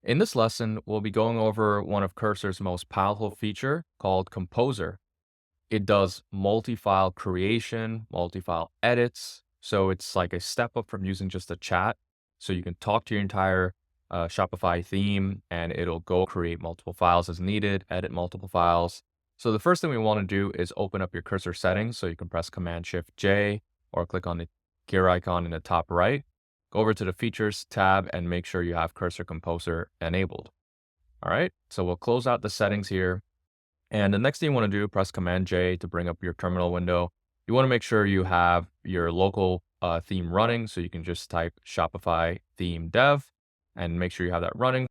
In this lesson, we'll be going over one of Cursor's most powerful feature called Composer. It does multi-file creation, multi-file edits. So it's like a step up from using just a chat. So you can talk to your entire Shopify theme and it'll go create multiple files as needed, edit multiple files. So the first thing we want to do is open up your Cursor settings. So you can press Command Shift J or click on the gear icon in the top right. Go over to the Features tab and make sure you have Cursor Composer enabled. All right, so we'll close out the settings here. And the next thing you want to do, press Command J to bring up your terminal window. You want to make sure you have your local theme running. So you can just type Shopify theme dev and make sure you have that running.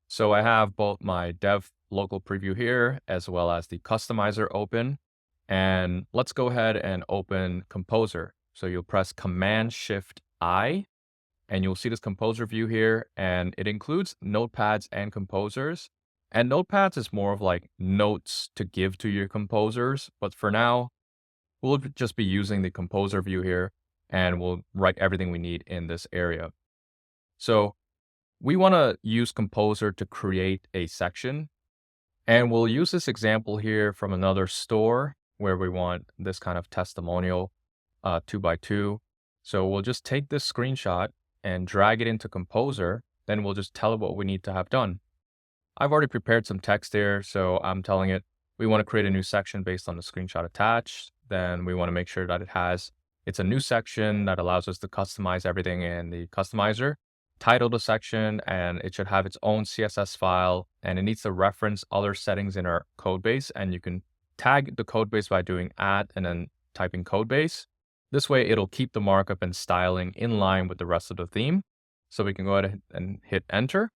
So I have both my dev local preview here as well as the customizer open. And let's go ahead and open Composer. So you'll press Command Shift I and you'll see this composer view here, and it includes notepads and composers. And notepads is more of like notes to give to your composers, but for now, we'll just be using the composer view here, and we'll write everything we need in this area. So we want to use composer to create a section, and we'll use this example here from another store where we want this kind of testimonial 2x2. So we'll just take this screenshot and drag it into Composer, then we'll just tell it what we need to have done. I've already prepared some text there, so I'm telling it we want to create a new section based on the screenshot attached. Then we want to make sure that it's a new section that allows us to customize everything in the customizer. Title the section, and it should have its own CSS file, and it needs to reference other settings in our code base. And you can tag the code base by doing @ and then typing code base. This way, it'll keep the markup and styling in line with the rest of the theme. So we can go ahead and hit enter.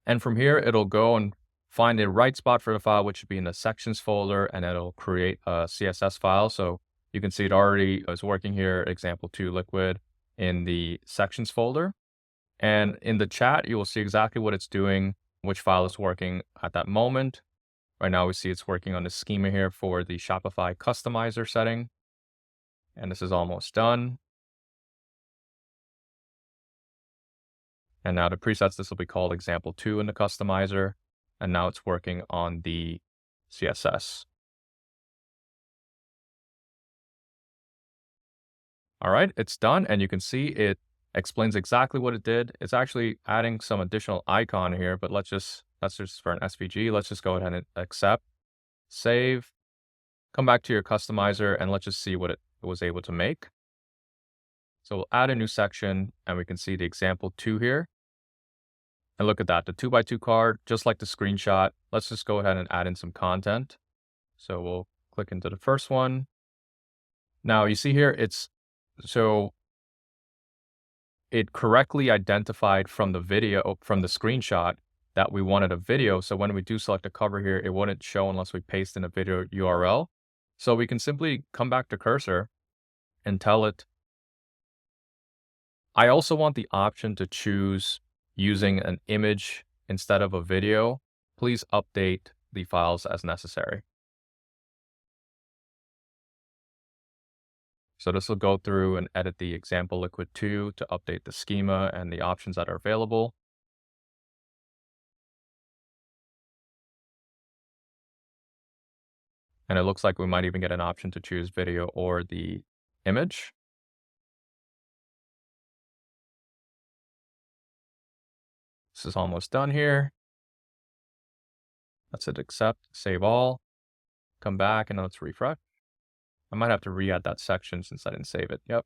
And from here, it'll go and find the right spot for the file, which should be in the sections folder, and it'll create a CSS file. So you can see it already is working here, example 2 liquid in the sections folder. And in the chat, you will see exactly what it's doing, which file is working at that moment. Right now, we see it's working on the schema here for the Shopify customizer setting. And this is almost done. And now the presets, this will be called example 2 in the customizer. And now it's working on the CSS. All right, it's done. And you can see it explains exactly what it did. It's actually adding some additional icon here, but that's just for an SVG. Let's just go ahead and accept, save, come back to your customizer, and let's just see what it was able to make. So we'll add a new section, and we can see the example 2 here. And look at that, the 2x2 card, just like the screenshot. Let's just go ahead and add in some content. So we'll click into the first one. Now you see here, it correctly identified from the screenshot that we wanted a video. So when we do select a cover here, it wouldn't show unless we paste in a video URL. So we can simply come back to Cursor and tell it, I also want the option to choose using an image instead of a video. Please update the files as necessary. So this will go through and edit the example liquid 2 to update the schema and the options that are available. And it looks like we might even get an option to choose video or the image. This is almost done here. Let's hit accept, save all, come back, and let's refresh. I might have to re-add that section since I didn't save it. Yep.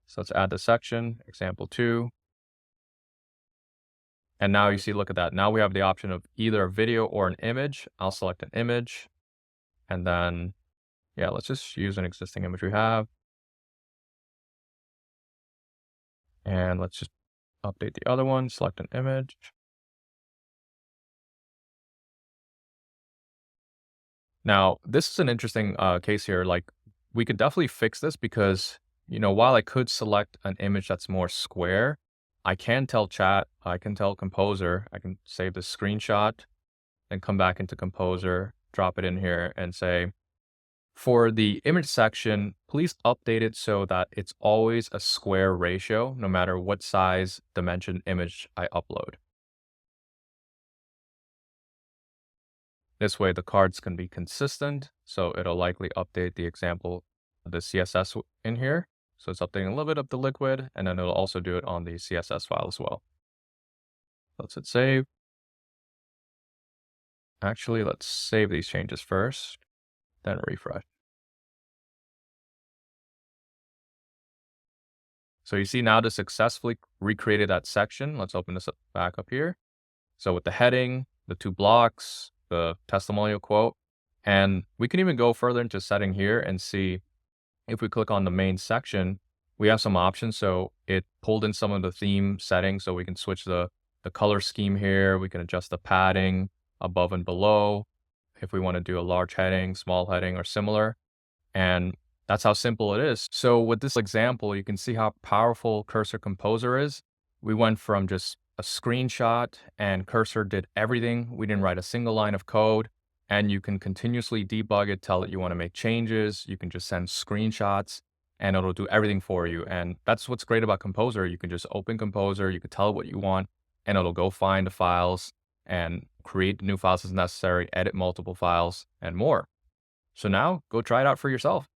So let's add the section, example 2. And now you see, look at that. Now we have the option of either a video or an image. I'll select an image. And then, yeah, let's just use an existing image we have. And let's just update the other one, select an image. Now, this is an interesting case here. Like, we could definitely fix this because, while I could select an image that's more square, I can tell chat, I can tell Composer, I can save the screenshot and come back into Composer, drop it in here and say, for the image section, please update it so that it's always a square ratio, no matter what size dimension image I upload. This way the cards can be consistent, so it'll likely update the example, the CSS in here. So it's updating a little bit of the liquid, and then it'll also do it on the CSS file as well. Let's hit save. Actually, let's save these changes first, then refresh. So you see now this successfully recreated that section. Let's open this up back up here. So with the heading, the 2 blocks, the testimonial quote, and we can even go further into setting here and see if we click on the main section, we have some options. So it pulled in some of the theme settings, so we can switch the color scheme here. We can adjust the padding above and below if we want to do a large heading, small heading, or similar. And that's how simple it is. So with this example, you can see how powerful Cursor Composer is. We went from just a screenshot and Cursor did everything. We didn't write a single line of code, and you can continuously debug it, tell it you want to make changes. You can just send screenshots and it'll do everything for you. And that's what's great about Composer. You can just open Composer, you can tell it what you want, and it'll go find the files and create new files as necessary, edit multiple files, and more. So now go try it out for yourself.